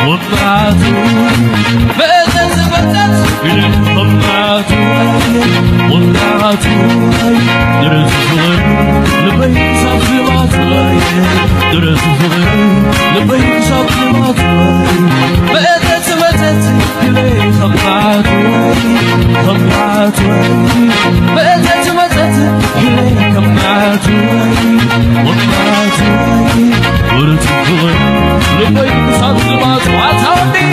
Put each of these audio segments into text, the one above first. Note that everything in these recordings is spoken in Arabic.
وقعته بدت وقعته وقعته درس صغير لبيك صبغات درس صغير لبيك صبغات بدت إلي خبعته بدت إلي خبعته وقعته ورد صغير لبيك صبغات عطوني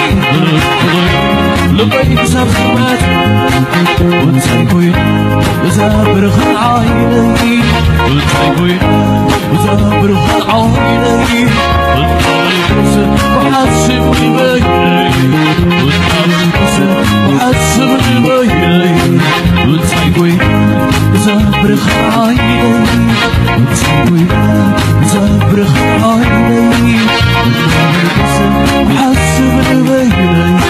لبيك صبغات وتسيبوي وزابر عيني وتسيبوي وزابر عيني وتسيبوي وحسب الميلي وحسب الميلي وتسيبوي وزابر عيني وتسيبوي وزابر عيني وحسب الميلي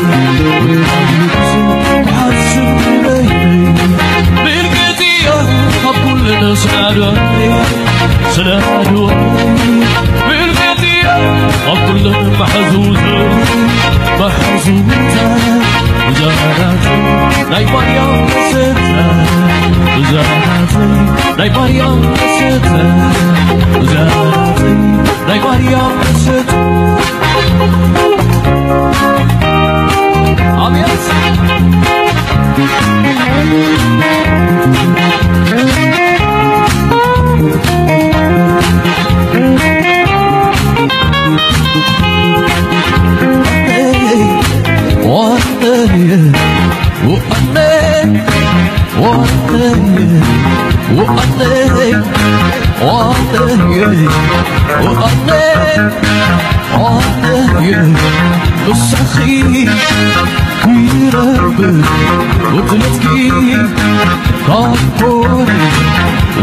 وحسب الميلي بالقدي أقول لنا سنادوا بالقدي أقول لنا محزوزة وزاراتي ناي مريم ستة وزاراتي ناي مريم ستة وزاراتي ناي مريم ستة أبيض السخي ويربي وتلتقي كابوري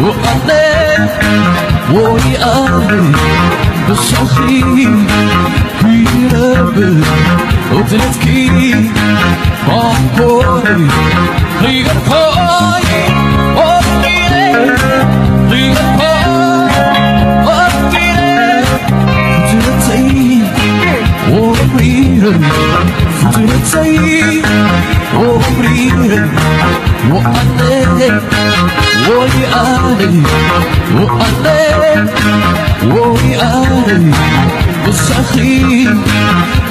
وأنا ويأبي السخي ويربي وتلتقي كابوري هي الفاي وأنا هي فتنتي وبرير وأنا ويأني بالسخي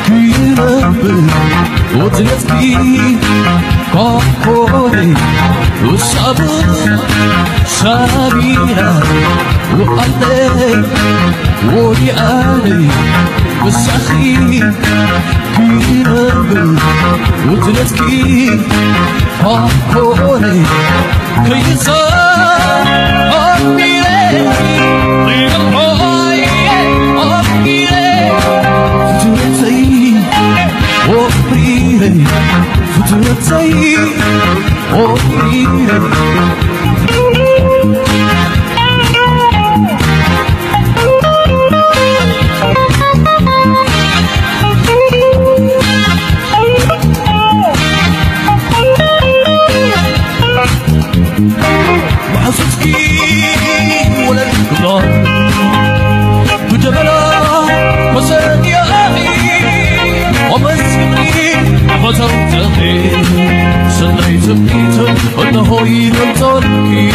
كيربي وتلتقي كابوري والصبر سابيرا وأنا ويأني بالسخي كيربي وتلتقي كابوري كيسا أبيري فتنتي وبريري محصتكي ولا القدر بجبلة وسد يا أخي ومسكني فتنتهي سنيت بيتم أنه ينطلقي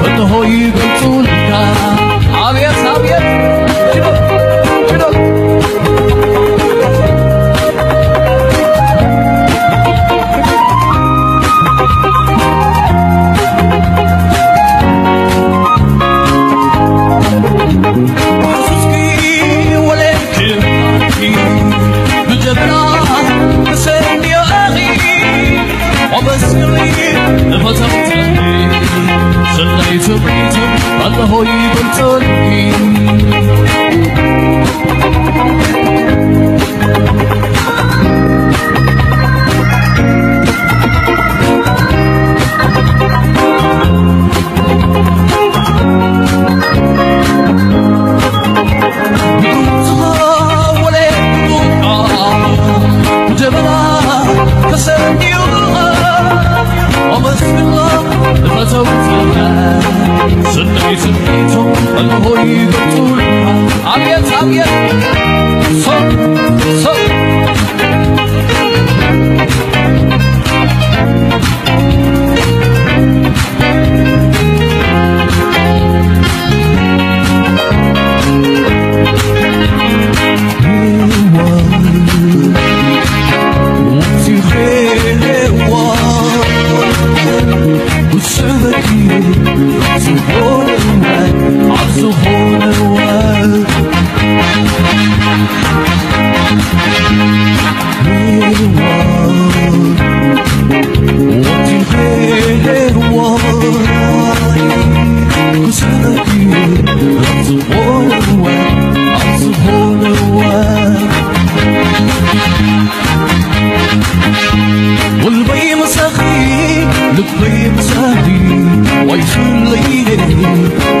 أنه يقتلك أبيض وحسسكي ولكن بجبران بسني يا أخي وبسري فتمتني سنيت بيتم أنه يقتلني جبلا كسرني وبسم الله فتوتها سنيتم الهوي قتولها عبيت صوت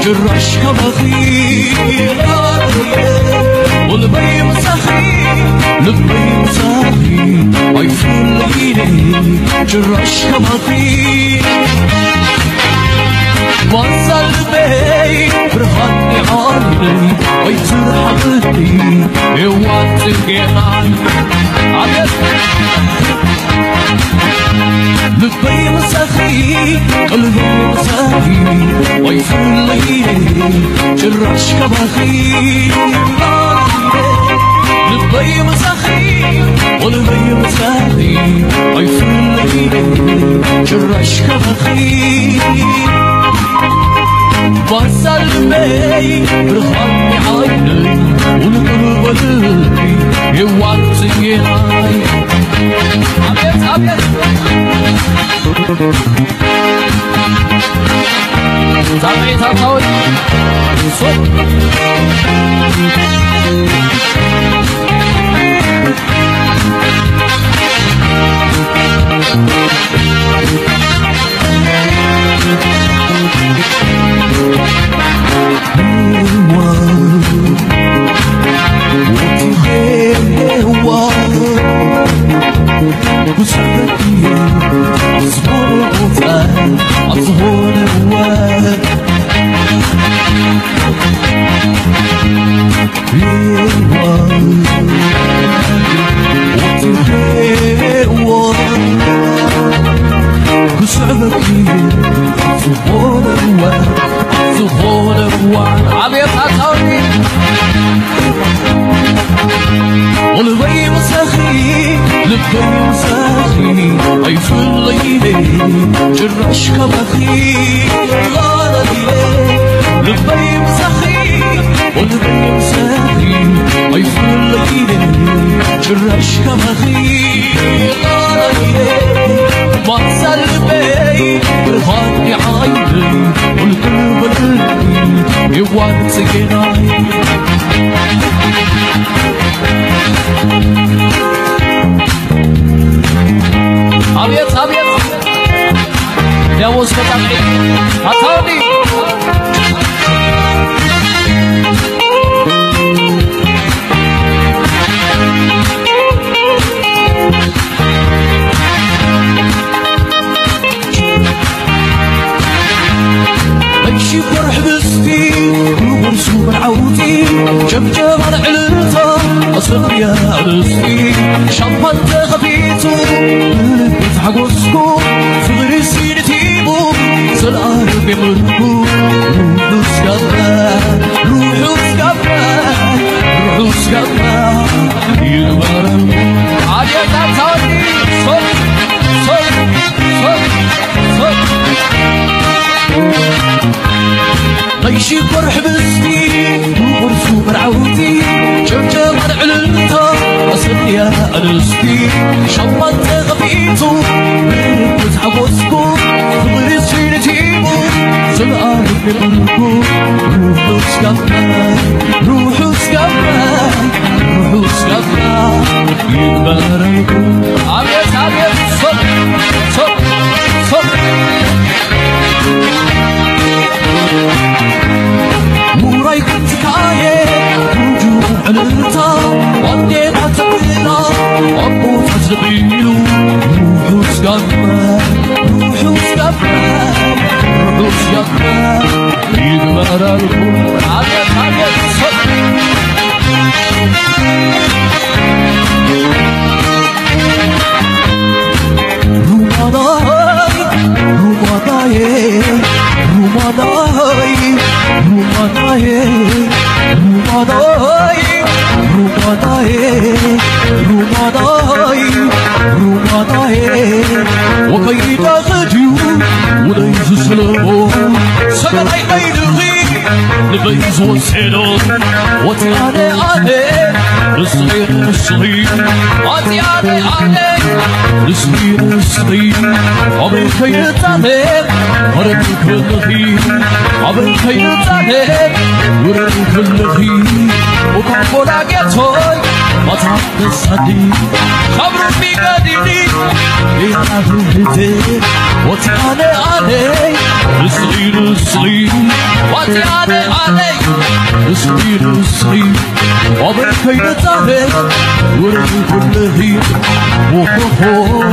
جرش كبخيل والبي مسخي لبي مسخي ويفول ليلي جرش كبخيل وصل بي برخاني عالي ويتر حقلتي يوات الجنان عبيت لبي مسخي قلبي مسخي ويفول ليلي جرش كبخيل لبي مسخي قلبي مسخي ويفول ليلي جرش كبخيل وصل بي برخاني عيني والقلب قلبي يوات الجنان عبيت تعبيت هالقول صوت جرش كبخيل لبي مسخي والبي مسخي ويفول ليلي جرش كبخيل وصل بي برخاني عيني والقلب قلبي يوات جناي عبيت يا وسط طبعي عطوني امشي فرح بستي وبرسوم عودي جمجم على علتا اصل يا عرستي شمت خبيتو لبيت حقوسكو صغري سينتي سلام بملكو روحو سكبا يدبرم عجب تعطي صوت غيشي فرح بستي وبرسو برعودي جمجم علمتا أصل يا أنستي شمت غبيتو بلبس حقوسكو صغري سينتيبو سلام بملكو روحو سكبا يدبرم عبيت صوت موراي كنت كايه وجوه علتا وديت عتقنا وابو فزر وراي وكيد غديو وليس سلامو سقطي حيدغي لبيز وسيدو وتعاني علي الصغير الصغير وتعاني علي الصغير الصغير عبر كيد تعليق ورد كل خير عبر كيد تعليق ورد كل خير وكفولا جتوي ما تعرف الصديق خبر في قديني يا هدي وتعاني علي الصغير الصغير وتعاني علي الصغير الصغير عبر كيد تعليق ورد كل خير وهو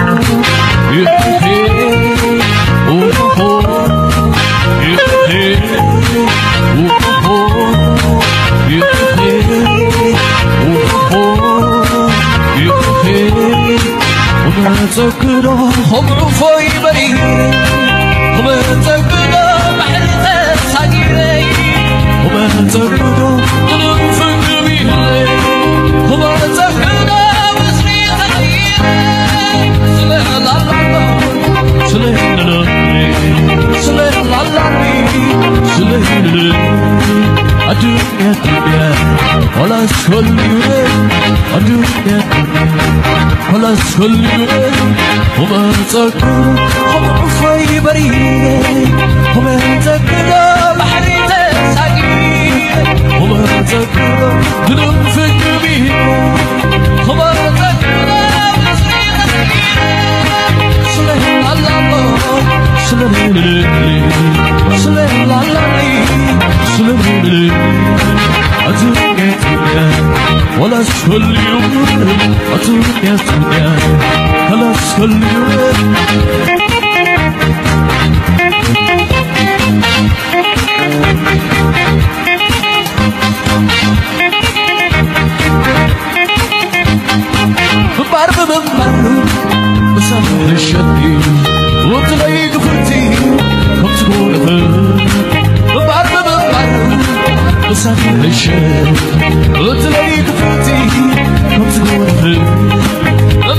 يحكي وهو يحكي وهو يحكي وهو يحكي وما تذكره خمر في بري وما تذكره بحر صغيري وما تذكره ظلم في قلبي وما تذكره وزري صغيري سلام الله سلام الدنيا الدنيا ولا سكولي الدنيا ولا سكولي وما تذكر خمر في بريه وما تذكر بحري تساقي وما تذكر ظلم في قلبي وما تذكر وزري سلام الله سلام سلام ولا كل يوم أتوك يا سنيا خلاص كل يوم بعرف بمر بسهل الشدي وتلاقي قفلتي كم تقول بعرف بمر بسهل الشدي وتلاقي قفلتي كم تقول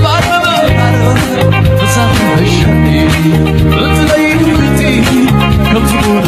بعرف بمر بسهل الشدي وتلاقي قفلتي كم تقول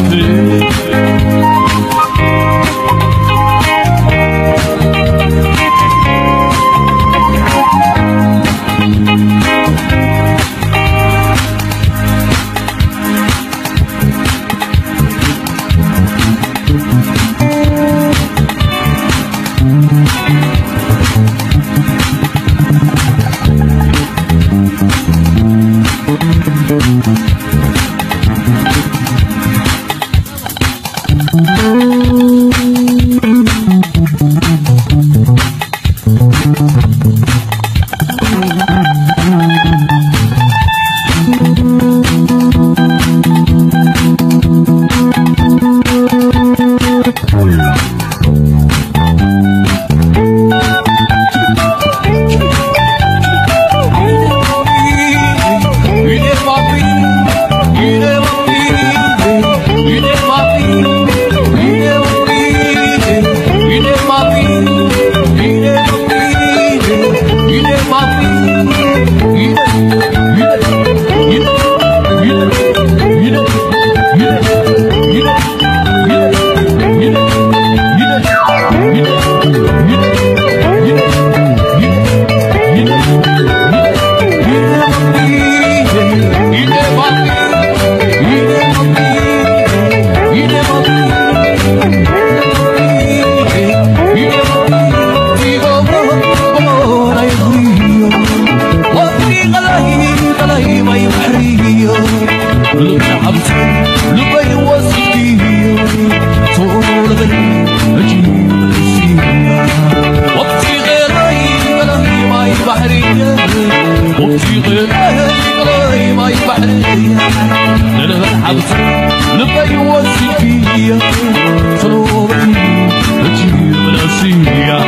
صلوبي أجيب نسيا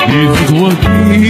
يفتوكي